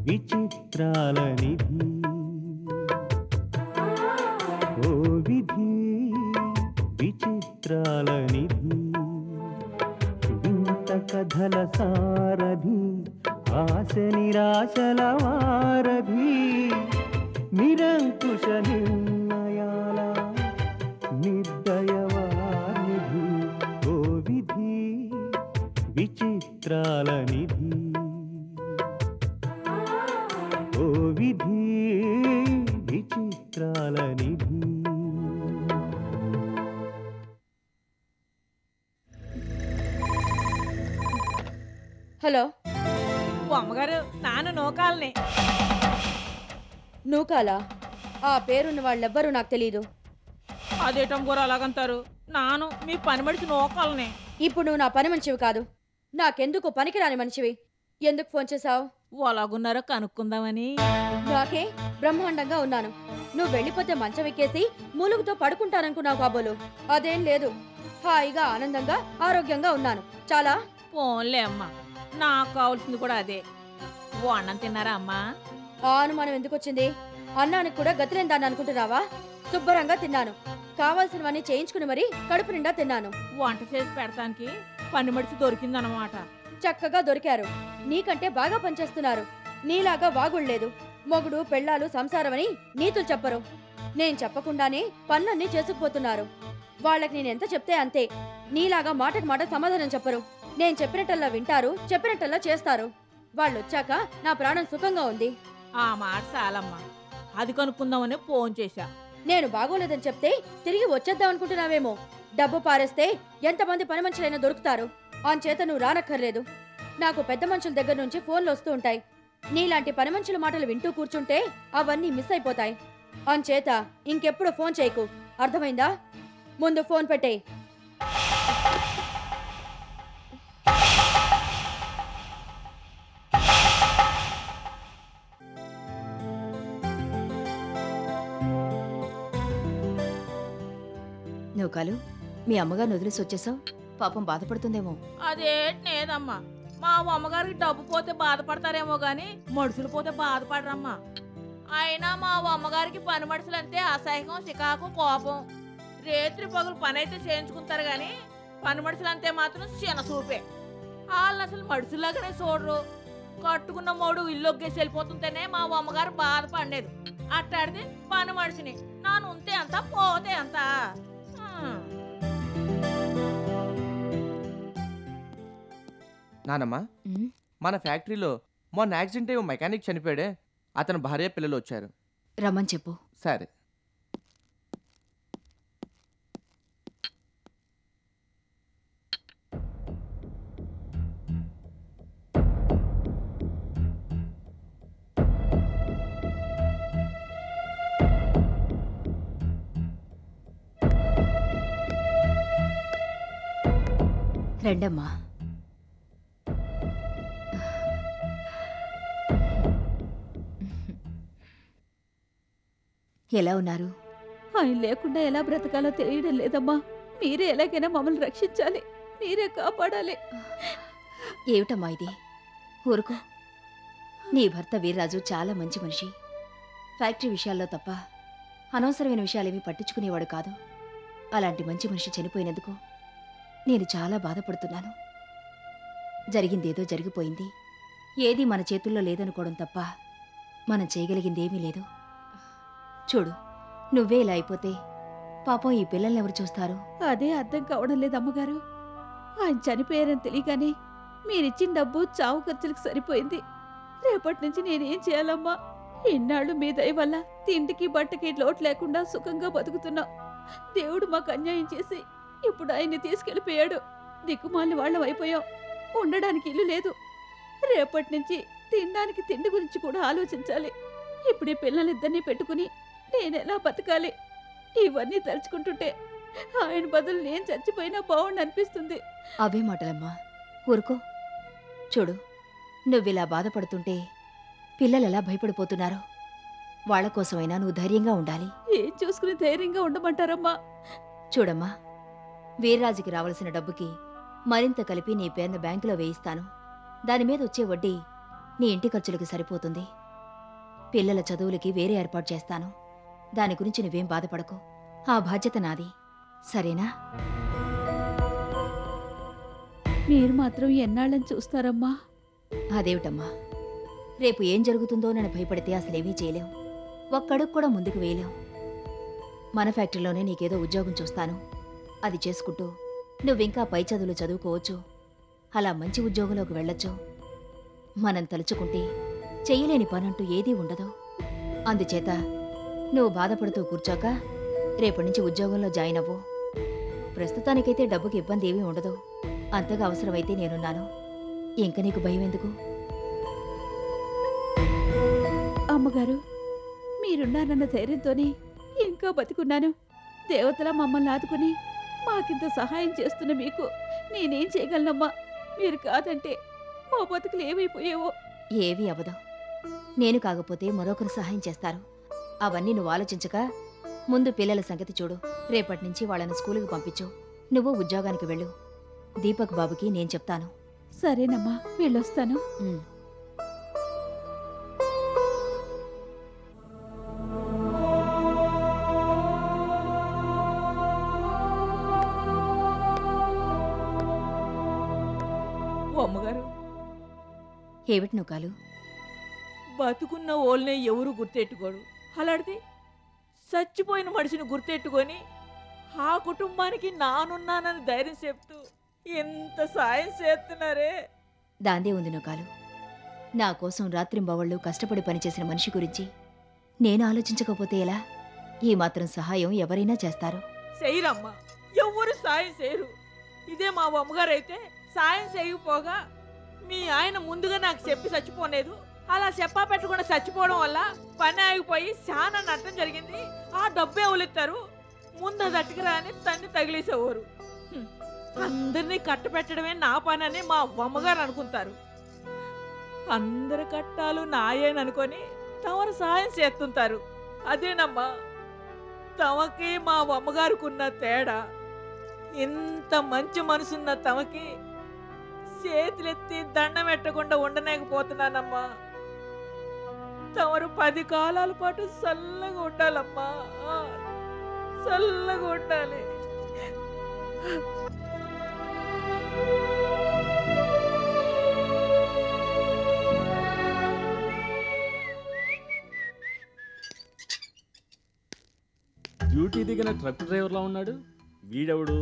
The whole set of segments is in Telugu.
విచిత్రాల నిధి ఓ విధి విచిత్రాల నిధి వింత కథల సారథి ఆశ నిరాశల వారధి నిరంకుశ నిర్ణయాల నిర్దయవానిధి ఓ విధి విచిత్రాల నిధి ఓ విధి విచిత్రాల నిధి. హలో అమ్మగారు, నాన్న నూకాలని. నూకాలా? ఆ పేరున్న వాళ్ళెవ్వరూ నాకు తెలీదు. అదేటం కూడా అలాగంటారు? నాను మీ పని మనిషి నూకాలని. ఇప్పుడు నువ్వు నా పని మనిషివి కాదు, నాకెందుకు పనికిరాని మనిషివి. ఎందుకు ఫోన్ చేశావు? అలాగున్నారో కనుక్కుందామని. నాకే బ్రహ్మాండంగా ఉన్నాను. నువ్వు వెళ్ళిపోతే మంచం ఎక్కేసి మూలుగుతో పడుకుంటాననుకున్నావు కాబోలు. అదేం లేదు, హాయిగా ఆనందంగా ఆరోగ్యంగా ఉన్నాను. చాలా పోన్లే అమ్మా, నాకు కావాల్సింది కూడా అదే. ఓ అన్నం తిన్నారా అమ్మా? ఆ అనుమానం ఎందుకు వచ్చింది? అన్నానికి కూడా గతిలేందాన్ని అనుకుంటున్నావా? శుభ్రంగా తిన్నాను. కావాల్సినవన్నీ చేయించుకుని మరీ కడుపు నిండా తిన్నాను. వంట చేసి పెడతానికి పని మనిషి దొరికిందన్నమాట. చక్కగా దొరికారు. నీకంటే బాగా పనిచేస్తున్నారు. నీలాగా వాగుళ్లేదు. మొగుడు పెళ్ళాలు సంసారమని నీతులు చెప్పరు. నేను చెప్పకుండానే పనులన్నీ చేసుకుపోతున్నారు. వాళ్ళకి నేనెంత చెప్తే అంతే. నీలాగా మాటకు మాట సమాధానం చెప్పరు. నేను చెప్పినట్టల్లా వింటారు, చెప్పినట్టల్లా చేస్తారు. వాళ్ళొచ్చాక నా ప్రాణం సుఖంగా ఉంది. ఆ మాట చాలమ్మా, అది కనుక్కుందామని ఫోన్ చేశా. నేను బాగోలేదని చెప్తే తిరిగి వచ్చేద్దాం అనుకుంటున్నావేమో. డబ్బు పారేస్తే ఎంతమంది పని మనుషులైనా దొరుకుతారు. అంచేత నువ్వు రానక్కర్లేదు. నాకు పెద్ద మనుషుల దగ్గర నుంచి ఫోన్లు వస్తూ ఉంటాయి. నీలాంటి పని మనుషుల మాటలు వింటూ కూర్చుంటే అవన్నీ మిస్ అయిపోతాయి. అంచేత ఇంకెప్పుడు ఫోన్ చేయకు, అర్థమైందా? ముందు ఫోన్ పెట్టే. నూకాలు, మీ అమ్మగారిని వదిలేసి వచ్చేసావు. పాపం బాధపడుతుందేమో. అదేంటేదమ్మా, మా అమ్మగారికి డబ్బు పోతే బాధపడతారేమో గాని మనుషులు పోతే బాధపడరమ్మా. అయినా మా అమ్మగారికి పని మనుషులంటే అసహ్యం, చికాకు, కోపం. రేత్రి పగులు పని అయితే చేయించుకుంటారు గాని పని మనుషులంటే మాత్రం చిన్న చూపే. వాళ్ళు అసలు మనుషుల్లాగానే చూడరు. కట్టుకున్న మోడు ఇల్లొగ్గేసి వెళ్ళిపోతుంటేనే మా అమ్మగారు బాధపడలేదు. అట్టాడితే పని మనిషిని నాను ఉంటే అంత పోతే అంత. నానమ్మా, మన ఫ్యాక్టరీలో మొన్న యాక్సిడెంట్ అయ్యి మెకానిక్ చనిపోయాడే, అతని భార్య పిల్లలు వచ్చారు. రమ్మని చెప్పు. సరే. రండమ్మా. ఎలా ఉన్నారు? ఆయన లేకుండా ఎలా బ్రతకాలో తెలియడం లేదమ్మా. మీరే ఎలాగైనా మమ్మల్ని రక్షించాలి, మీరే కాపాడాలి. ఏమిటమ్మా ఇది? ఊరుకో. నీ భర్త వీర్రాజు చాలా మంచి మనిషి. ఫ్యాక్టరీ విషయాల్లో తప్ప అనవసరమైన విషయాలేమీ పట్టించుకునేవాడు కాదు. అలాంటి మంచి మనిషి చనిపోయినందుకు నేను చాలా బాధపడుతున్నాను. జరిగిందేదో జరిగిపోయింది. ఏది మన చేతుల్లో లేదనుకోవడం తప్ప మనం చేయగలిగిందేమీ లేదు. చూడు, నువ్వే ఇలా అయిపోతే పాపం ఈ పిల్లల్ని ఎవరు చూస్తారు? అదే అర్థం కావడం లేదు అమ్మగారు. ఆయన చనిపోయారని తెలియగానే మీరిచ్చిన డబ్బు చావు ఖర్చులకు సరిపోయింది. రేపటి నుంచి నేనేం చేయాలమ్మా? ఇన్నాళ్ళు మీ దయ వల్ల తిండికి బట్టకి లోటు లేకుండా సుఖంగా బతుకుతున్నాం. దేవుడు మాకు అన్యాయం చేసి ఇప్పుడు ఆయన్ని తీసుకెళ్ళిపోయాడు. దిక్కుమాలిన వాళ్ళం అయిపోయాం. ఉండడానికి ఇల్లు లేదు. రేపటి నుంచి తినడానికి తిండి గురించి కూడా ఆలోచించాలి. ఇప్పుడు ఈ పిల్లలిద్దరినీ పెట్టుకుని నేనెలా బతకాలి? ఇవన్నీ తలుచుకుంటుంటే ఆయన బదులు నేను చచ్చిపోయినా బాగుండి అనిపిస్తుంది. అవే మాటలమ్మా, ఊరుకో. చూడు, నువ్విలా బాధపడుతుంటే పిల్లలు ఎలా భయపడిపోతున్నారో. వాళ్ల కోసమైనా నువ్వు ధైర్యంగా ఉండాలి. ఏం చూసుకుని ధైర్యంగా ఉండమంటారమ్మా? చూడమ్మా, వీర్రాజుకి రావాల్సిన డబ్బుకి మరింత కలిపి నీ పేరున బ్యాంకులో వేయిస్తాను. దాని మీద వచ్చే వడ్డీ నీ ఇంటి ఖర్చులకి సరిపోతుంది. పిల్లల చదువులకి వేరే ఏర్పాటు చేస్తాను. దాని గురించి నువ్వేం బాధపడకు. ఆ బాధ్యత నాది, సరేనా? మీరు మాత్రం ఎన్నాళ్ళని చూస్తారమ్మా? అదేమిటమ్మా, రేపు ఏం జరుగుతుందో నన్ను భయపడితే అసలేమీ చేయలేం. ఒక్కడుగు కూడా ముందుకు వేయలేం. మన ఫ్యాక్టరీలోనే నీకేదో ఉద్యోగం చూస్తాను. అది చేసుకుంటూ నువ్వింకా పై చదువులు చదువుకోవచ్చు. అలా మంచి ఉద్యోగంలోకి వెళ్ళొచ్చు. మనం తలుచుకుంటే చెయ్యలేని పనంటూ ఏదీ ఉండదు. అందుచేత నువ్వు బాధపడుతూ కూర్చోక రేపటి నుంచి ఉద్యోగంలో జాయిన్ అవ్వు. ప్రస్తుతానికైతే డబ్బుకి ఇబ్బంది ఏమీ ఉండదు. అంతగా అవసరమైతే నేనున్నాను. ఇంక నీకు భయం ఎందుకు? అమ్మగారు, మీరున్నారన్న ధైర్యంతోనే ఇంకా బతికున్నాను. దేవతలా మమ్మల్ని ఆదుకుని మాకింత సహాయం చేస్తున్న మీకు నేనేం చేయగలనమ్మా? మీరు కాదంటే మా బతుకులు ఏమైపోయేవో. ఏవీ అవ్వదు. నేను కాకపోతే మరొకరు సహాయం చేస్తారు. అవన్నీ నువ్వు ఆలోచించక ముందు పిల్లల సంగతి చూడు. రేపటి నుంచి వాళ్ళని స్కూలుకి పంపించు. నువ్వు ఉద్యోగానికి వెళ్ళు. దీపక్ బాబుకి నేను చెప్తాను. సరేనమ్మా, వెళ్ళొస్తాను. ఉమ్. ఓ అమ్మగారు, ఏమిటి నువ్వు కాలు? బతుకున్న ఓళ్ళనే ఎవరు గుర్తెట్టుకోడు. అలాంటిది చచ్చిపోయిన మనిషిని గుర్తెట్టుకొని ఆ కుటుంబానికి నానున్నానని ధైర్యం చెప్తూ ఎంత సాయం చేస్తున్నారే. దాందే ఉంది నువ్వు కాలు. నా కోసం రాత్రింబవళ్ళు కష్టపడి పనిచేసిన మనిషి గురించి నేను ఆలోచించకపోతే ఎలా? ఈ మాత్రం సహాయం ఎవరైనా చేస్తారు. చెయ్యరమ్మా, ఎవరు సాయం చేయరు. ఇదే మా అమ్మగారు అయితే సాయం చేయకపోగా మీ ఆయన ముందుగా నాకు చెప్పి చచ్చిపోలేదు. అలా చెప్పా పెట్టకుండా చచ్చిపోవడం వల్ల పని ఆగిపోయి చాలా నష్టం జరిగింది. ఆ డబ్బే వదిలేస్తారు. ముందు అది అట్టుకురా అని తన్ని తగిలేసేవారు. అందరినీ కట్టపెట్టడమే నా పని అని మా అమ్మగారు అనుకుంటారు. అందరి కట్టాలు నాయేననుకొని తమరు సాయం చేస్తుంటారు. అదేనమ్మా తమకి మా అమ్మగారికి ఉన్న తేడా. ఇంత మంచి మనసున్న తమకి చేతులెత్తి దండం పెట్టకుండా ఉండలేకపోతున్నానమ్మా. తమరు 10 కాలాల పాటు చల్లగా ఉండాలమ్మా, చల్లగా ఉండాలి. డ్యూటీ దిగిన ట్రక్ డ్రైవర్లా ఉన్నాడు. వీడెవడు?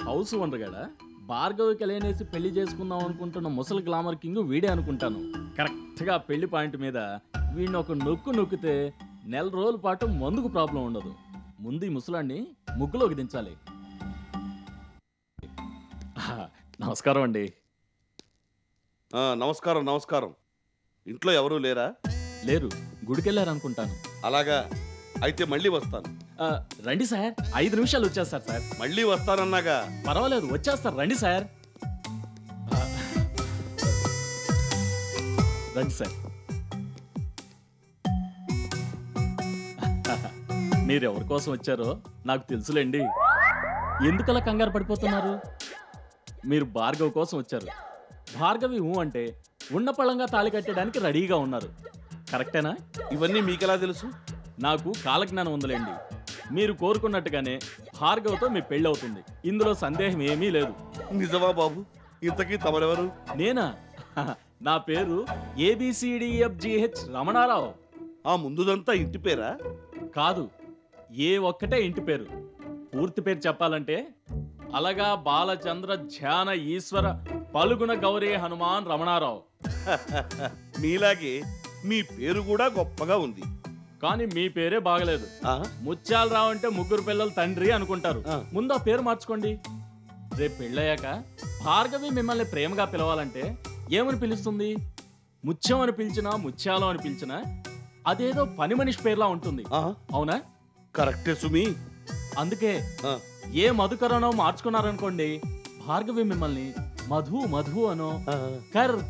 హౌస్ ఓనర్గాడా? భార్గవికి లేనేసి పెళ్లి చేసుకుందాం అనుకుంటున్న ముసలి గ్లామర్ కింగ్ వీడే అనుకుంటాను. కరెక్ట్గా పెళ్లి పాయింట్ మీద వీడిని ఒక నొక్కితే 1 నెల రోజుల పాటు మందుకు ప్రాబ్లం ఉండదు. ముందు ఈ ముసలాన్ని ముగ్గులోకి దించాలి. నమస్కారం అండి. నమస్కారం నమస్కారం. ఇంట్లో ఎవరూ లేరా? లేరు, గుడికెళ్ళారనుకుంటాను. అలాగా, అయితే మళ్ళీ వస్తాను. రండి సార్, 5 నిమిషాలు వచ్చేస్తారు సార్. మళ్ళీ వస్తానన్నాగా. పర్వాలేదు, వచ్చేస్తారు. రండి సార్, రండి సార్. మీరు ఎవరి కోసం వచ్చారో నాకు తెలుసులేండి. ఎందుకలా కంగారు పడిపోతున్నారు? మీరు భార్గవి కోసం వచ్చారు. భార్గవి అంటే ఉన్న పళ్ళంగా తాళి కట్టడానికి రెడీగా ఉన్నారు. కరెక్టేనా? ఇవన్నీ మీకెలా తెలుసు? నాకు కాలజ్ఞానం ఉందిలేండి. మీరు కోరుకున్నట్టుగానే భార్గవ్తో మీ పెళ్ళి అవుతుంది. ఇందులో సందేహం ఏమీ లేదు. నిజమా బాబు? ఇంతకీ తమరెవరు? నేనా? నా పేరు ABCDEFGH రమణారావు. ఆ ముందుదంతా ఇంటి పేరా? కాదు, ఏ ఒక్కటే ఇంటి పేరు. పూర్తి పేరు చెప్పాలంటే అలగా బాలచంద్ర ధ్యాన ఈశ్వర పలుగుణ గౌరీ హనుమాన్ రమణారావు. మీలాగే మీ పేరు కూడా గొప్పగా ఉంది. కానీ మీ పేరే బాగలేదు. ముత్యాలరావు అంటే 3 పిల్లల తండ్రి అనుకుంటారు. ముందు ఆ పేరు మార్చుకోండి. రేపు పెళ్ళయ్యాక భార్గవి మిమ్మల్ని ప్రేమగా పిలవాలంటే ఏమని పిలుస్తుంది? ముత్యం అని పిలిచినా, ముత్యాలం అని పిలిచినా అదేదో పని మనిషి పేర్లా ఉంటుంది. అవునా? కరెక్టే సుమి. అందుకే ఏ మధుకరనో మార్చుకున్నారనుకోండి, భార్గవి మిమ్మల్ని మధు మధు అనో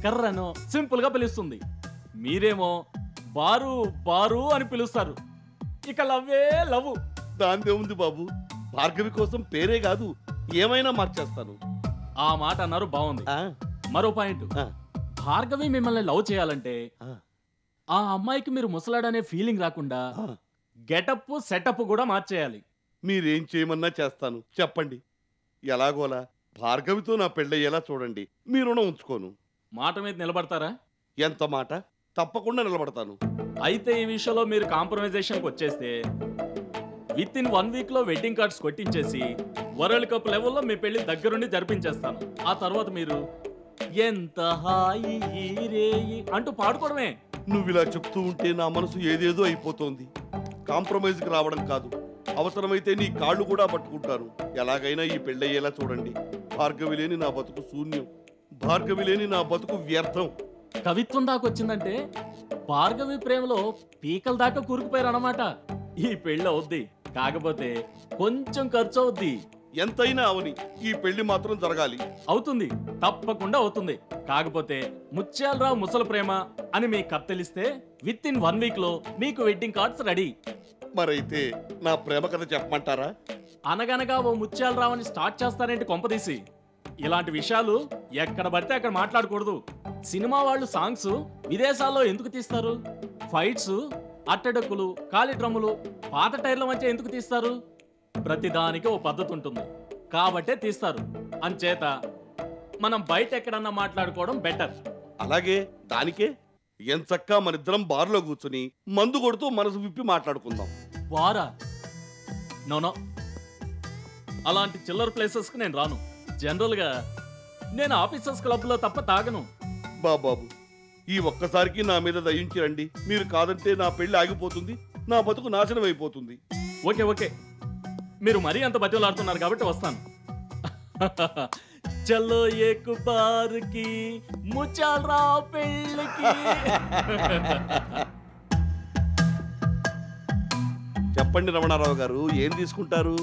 కర్ అనో సింపుల్ గా పిలుస్తుంది. మీరేమో బారు బారు అని పిలుస్తారు. ఇక లవ్వే లవ్. దాందే ఉంది బాబు. భార్గవి కోసం పేరే కాదు, ఏమైనా మార్చేస్తాను. ఆ మాట అన్నారు, బాగుంది. మరో పాయింట్, భార్గవి మిమ్మల్ని లవ్ చేయాలంటే ఆ. ఆ అమ్మాయికి మీరు ముసలాడనే ఫీలింగ్ రాకుండా ఆ, గెటప్ సెటప్ కూడా మార్చేయాలి. మీరేం చేయమన్నా చేస్తాను, చెప్పండి. ఎలాగోలా భార్గవితో నా పెళ్ళయ్యేలా చూడండి. మీ రుణం ఉంచుకోను. మాట మీద నిలబడతారా? ఎంత మాట, తప్పకుండా నిలబడతాను. అయితే ఈ విషయంలో మీరు కాంప్రమైజేషన్కి వచ్చేస్తే విత్ ఇన్ 1 వీక్ లో వెడ్డింగ్ కార్డ్స్ కొట్టించేసి వరల్డ్ కప్ లెవెల్లో మీ పెళ్లి దగ్గరుండి జరిపించేస్తాను. ఆ తర్వాత మీరు ఎంత హాయి ఈ రేయి అంటూ పాడుకోవడమే. నువ్వు ఇలా చెప్తూ ఉంటే నా మనసు ఏదేదో అయిపోతోంది. కాంప్రమైజ్కి రావడం కాదు, అవసరమైతే నీ కాళ్ళు కూడా పట్టుకుంటాను. ఎలాగైనా ఈ పెళ్ళయ్యేలా చూడండి. భార్గవి లేని నా బతుకు శూన్యం, భార్గవి లేని నా బతుకు వ్యర్థం. కవిత్వం దాకా వచ్చిందంటే భార్గవి ప్రేమలో పీకల దాకా కూరుకుపోయారు అన్నమాట. ఈ పెళ్ళి అవుద్ది, కాకపోతే కొంచెం ఖర్చు అవుద్ది. ఎంతైనా అవని, ఈ పెళ్లి మాత్రం జరగాలి. అవుతుంది, తప్పకుండా అవుతుంది. కాకపోతే ముత్యాలరావు ముసలి ప్రేమ అని మీ కథ తెలిస్తే విత్ ఇన్ 1 వీక్ లో మీకు వెడ్డింగ్ కార్డ్స్ రెడీ. మరైతే నా ప్రేమ కథ చెప్పమంటారా? అనగనగా ఓ ముత్యాలరావు అని స్టార్ట్ చేస్తారేంటి కొంపదీసి? ఇలాంటి విషయాలు ఎక్కడ పడితే అక్కడ మాట్లాడకూడదు. సినిమా వాళ్ళు సాంగ్స్ విదేశాల్లో ఎందుకు తీస్తారు? ఫైట్స్ అట్టడక్కులు, ఖాళీ డ్రమ్ములు, పాత టైర్ల మధ్య ఎందుకు తీస్తారు? ప్రతిదానికి ఓ పద్ధతి ఉంటుంది కాబట్టే తీస్తారు. అంచేత మనం బయట ఎక్కడన్నా మాట్లాడుకోవడం బెటర్. అలాగే, దానికే ఎంచక్కా మనిద్దరం బార్లో కూర్చుని మందు కొడుతూ మనసు విప్పి మాట్లాడుకుందాం. వారా? నోనో, అలాంటి చిల్లర్ ప్లేసెస్కి నేను రాను. జనరల్గా నేను ఆఫీసర్స్ క్లబ్లో తప్ప తాగను. బాబాబు, ఈ ఒక్కసారికి నా మీద దయించి రండి. మీరు కాదంటే నా పెళ్లి ఆగిపోతుంది, నా బతుకు నాశనం అయిపోతుంది. ఓకే ఓకే, మీరు మరీ అంత బతిలాడుతున్నారు కాబట్టి వస్తాను. చలో ఏకు బార్కి ముచ్చాలరావు పెళ్ళికి. చెప్పండి రమణారావు గారు, ఏం తీసుకుంటారు?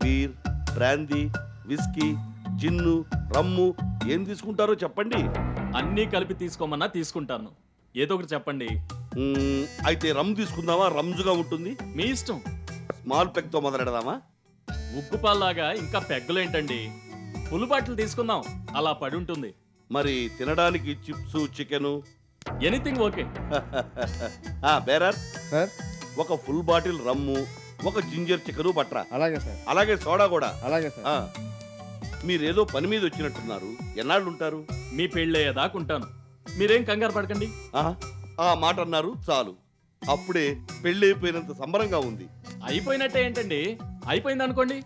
బీర్, బ్రాందీ, విస్కీ, జిన్ను, రమ్ము ఏం తీసుకుంటారో చెప్పండి. అన్నీ కలిపి తీసుకోమన్నా తీసుకుంటాను. ఏదో ఒకటి చెప్పండి. అయితే రమ్ తీసుకుందామా? రంజుగా ఉంటుంది. మీ ఇష్టం. స్మాల్ పెగ్తో మొదలెడదామా? ఉగ్గుపాల్లాగా ఇంకా పెగ్గలేంటండి, ఫుల్ బాటిల్ తీసుకుందాం, అలా పడి ఉంటుంది. మరి తినడానికి chips, chicken? Anything okay. Bearer sir, ఒక ఫుల్ బాటిల్ రమ్ము, ఒక జింజర్ చికెను పట్రా. అలాగే సార్, అలాగే సోడా కూడా. అలాగే సార్. ఆ, మీరేదో పని మీద వచ్చినట్టున్నారు. ఎన్నాళ్ళు ఉంటారు? మీ పెళ్ళయ్యేదాకా ఉంటాను, మీరేం కంగారు పడకండి. ఆ మాట అన్నారు చాలు. అప్పుడే పెళ్ళి అయిపోయినంత సంబరంగా ఉంది. అయిపోయినట్టే ఏంటండి, అయిపోయింది అనుకోండి.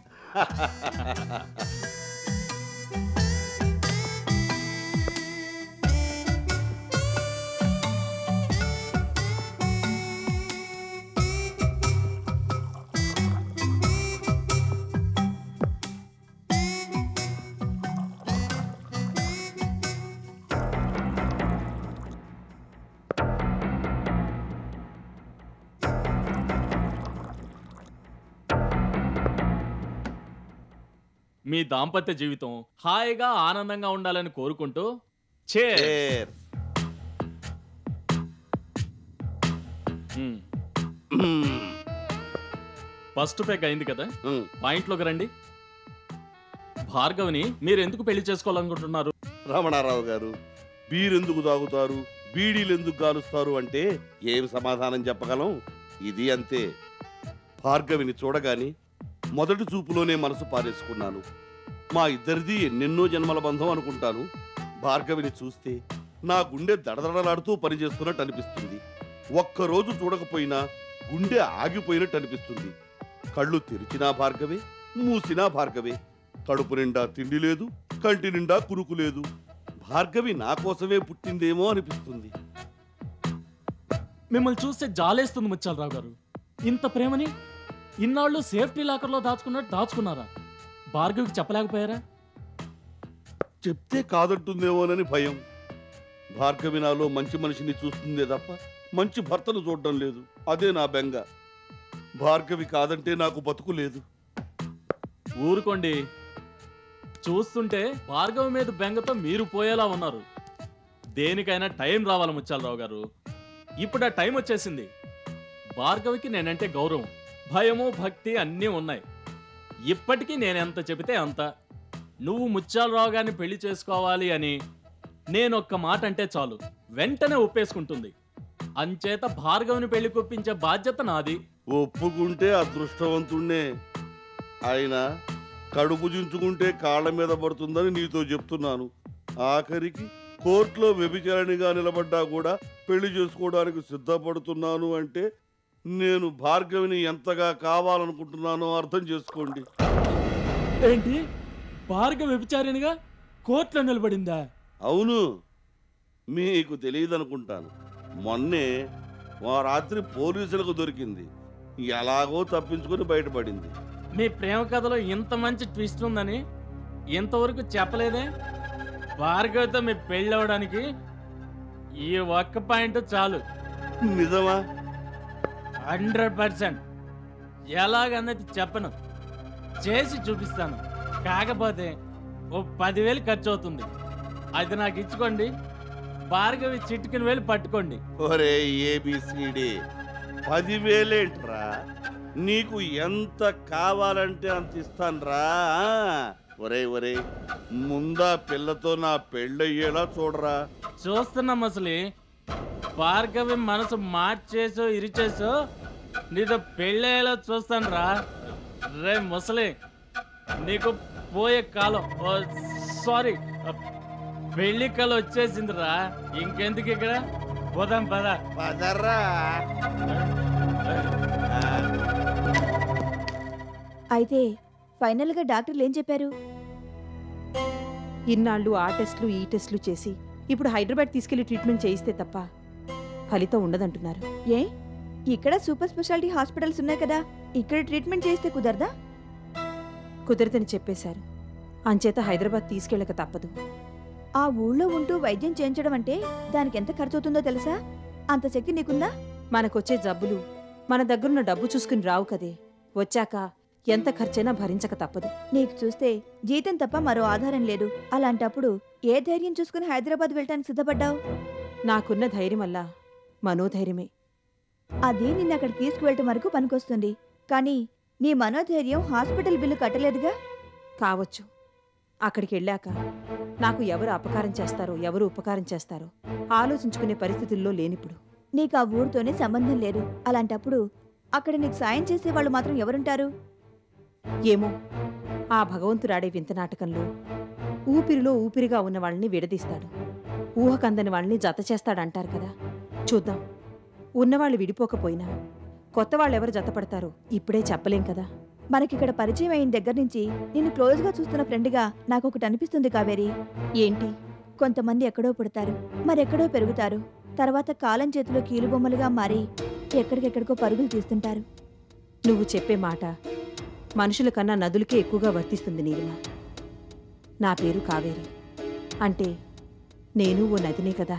మీ దాంపత్య జీవితం హాయిగా ఆనందంగా ఉండాలని కోరుకుంటూ చేర్. Cheers. ఫస్ట్ పెగ్ అయింది కదా, మ్మ్. పాయింట్లోకి రండి. భార్గవిని మీరు ఎందుకు పెళ్లి చేసుకోవాలనుకుంటున్నారు? రమణారావు గారు, బీరెందుకు తాగుతారు, బీడీలు ఎందుకు కాలుస్తారు అంటే ఏం సమాధానం చెప్పగలం? ఇది అంతే. భార్గవిని చూడగానే మొదటి చూపులోనే మనసు పారేసుకున్నాను. మా ఇద్దరిది ఎన్నెన్నో జన్మల బంధం అనుకుంటాను. భార్గవిని చూస్తే నా గుండె దడదడలాడుతూ పనిచేస్తున్నట్టు అనిపిస్తుంది. ఒక్కరోజు చూడకపోయినా గుండె ఆగిపోయినట్టు అనిపిస్తుంది. కళ్ళు తెరిచినా భార్గవే, మూసినా భార్గవే. కడుపు నిండా తిండి లేదు, కంటి నిండా కురుకు లేదు. భార్గవి నా కోసమే పుట్టిందేమో అనిపిస్తుంది. మిమ్మల్ని చూస్తే జాలేస్తుంది ముత్యాలరావు గారు. ఇంత ప్రేమని ఇన్నాళ్ళు సేఫ్టీ లాకర్లో దాచుకున్నట్టు దాచుకున్నారా? భార్గవికి చెప్పలేకపోయారా? చెప్తే కాదంటుందేమోనని భయం. భార్గవి నాలో మంచి మనిషిని చూస్తుందే తప్ప మంచి భర్తను చూడడం లేదు. అదే నా బెంగ. భార్గవి కాదంటే నాకు బతుకు లేదు. ఊరుకోండి, చూస్తుంటే భార్గవి మీద బెంగతో మీరు పోయేలా ఉన్నారు. దేనికైనా టైం రావాలి ముత్యాలరావు గారు. ఇప్పుడు ఆ టైం వచ్చేసింది. భార్గవికి నేనంటే గౌరవం, భయము, భక్తి అన్నీ ఉన్నాయి. ఇప్పటికీ నేనెంత చెబితే అంత. నువ్వు ముత్యాలరావు గారిని పెళ్లి చేసుకోవాలి అని నేను ఒక్క మాట అంటే చాలు వెంటనే ఒప్పేసుకుంటుంది. అంచేత భార్గవిని పెళ్లి కొప్పించే బాధ్యత నాది. ఒప్పుకుంటే అదృష్టవంతుణ్ణే. ఆయన కడుపు చించుకుంటే కాళ్ళ మీద పడుతుందని నీతో చెప్తున్నాను. ఆఖరికి కోర్టులో వ్యభిచారిణిగా నిలబడ్డా కూడా పెళ్లి చేసుకోవడానికి సిద్ధపడుతున్నాను అంటే నేను భార్గవిని ఎంతగా కావాలనుకుంటున్నానో అర్థం చేసుకోండి. ఏంటి, భార్గవి వ్యభిచారిణిగా కోర్టులో నిలబడిందా? అవును, మీకు తెలియదనుకుంటాను. మొన్నే ఆ రాత్రి పోలీసులకు దొరికింది. ఎలాగో తప్పించుకొని బయటపడింది. మీ ప్రేమ కథలో ఇంత మంచి ట్విస్ట్ ఉందని ఇంతవరకు చెప్పలేదే? భార్గవితో మీ పెళ్ళి అవ్వడానికి ఈ ఒక్క పాయింట్ చాలు. నిజమా? 100%. ఎలాగన్నది చెప్పను, చేసి చూపిస్తాను. కాకపోతే ఓ 10,000 ఖర్చు అవుతుంది. అది నాకు ఇచ్చుకోండి. భార్గవి చిటికిన వేలు పట్టుకోండి. ఒరే ఏబిసిడి, 10,000 ఏంట్రా? నీకు ఎంత కావాలంటే అంత ఇస్తానురా. ఒరే ఒరే, ముందా పిల్లతో నా పెళ్ళయ్యేలా చూడరా. చూస్తున్నా ముసలి. భార్గవి మనసు మార్చేసో ఇరిచేసో నీతో పెళ్ళయ్యేలా చూస్తాను రా. రే ముసలి, నీకు పోయే కాలం, సారీ, పెళ్లి కాలం వచ్చేసిందిరా. ఇంకెందుకు ఇక్కడ, పోదాం పద. పదరా. అయితే ఫైనల్గా డాక్టర్లు ఏం చెప్పారు? ఇన్నాళ్ళు ఆ టెస్టులు ఈ టెస్టులు చేసి ఇప్పుడు హైదరాబాద్ తీసుకెళ్లి ట్రీట్మెంట్ చేయిస్తే తప్ప ఫలితం ఉండదంటున్నారు. ఏ, ఇక్కడ సూపర్ స్పెషాలిటీ హాస్పిటల్స్ ఉన్నాయి కదా, ఇక్కడ ట్రీట్మెంట్ చేస్తే కుదరదా? కుదరదని చెప్పేశారు. అంచేత హైదరాబాద్ తీసుకెళ్ళక తప్పదు. ఆ ఊళ్ళో ఉంటూ వైద్యం చేయించడం అంటే దానికి ఎంత ఖర్చు అవుతుందో తెలుసా? అంత శక్తి నీకుందా? మనకొచ్చే జబ్బులు మన దగ్గరున్న డబ్బు చూసుకుని రావు కదే. వచ్చాక ఎంత ఖర్చైనా భరించక తప్పదు. నీకు చూస్తే జీతం తప్ప మరో ఆధారం లేదు. అలాంటప్పుడు ఏ ధైర్యం చూసుకుని హైదరాబాద్ వెళ్ళటానికి సిద్ధపడ్డావు? నాకున్న ధైర్యం వల్ల మనోధైర్యమే. అది నిన్న అక్కడ తీసుకువెళ్ళటం వరకు పనికొస్తుంది. కానీ నీ మనోధైర్యం హాస్పిటల్ బిల్లు కట్టలేదుగా. కావచ్చు. అక్కడికి వెళ్ళాక నాకు ఎవరు అపకారం చేస్తారో ఎవరు ఉపకారం చేస్తారో ఆలోచించుకునే పరిస్థితుల్లో లేనిప్పుడు. నీకు ఆ ఊరితోనే సంబంధం లేదు. అలాంటప్పుడు అక్కడ నీకు సాయం చేసే వాళ్ళు మాత్రం ఎవరుంటారు? ఏమో, ఆ భగవంతుడాడే వింత నాటకంలో ఊపిరిలో ఊపిరిగా ఉన్న వాళ్ళని విడదీస్తాడు, ఊహకందని వాళ్ళని జత చేస్తాడంటారు కదా. చూద్దాం. ఉన్నవాళ్ళు విడిపోకపోయినా కొత్త వాళ్ళెవరు జతపడతారో ఇప్పుడే చెప్పలేం కదా. మనకిక్కడ పరిచయం అయిన దగ్గర నుంచి నిన్ను క్లోజ్గా చూస్తున్న ఫ్రెండ్గా నాకొకటి అనిపిస్తుంది కావేరి. ఏంటి? కొంతమంది ఎక్కడో పుడతారు, మరెక్కడో పెరుగుతారు. తర్వాత కాలం చేతిలో కీలుబొమ్మలుగా మారి ఎక్కడికెక్కడికో పరుగులు తీస్తుంటారు. నువ్వు చెప్పే మాట మనుషుల కన్నా నదులకే ఎక్కువగా వర్తిస్తుంది నీలిమ. నా పేరు కావేరి అంటే నేను ఓ నదినే కదా.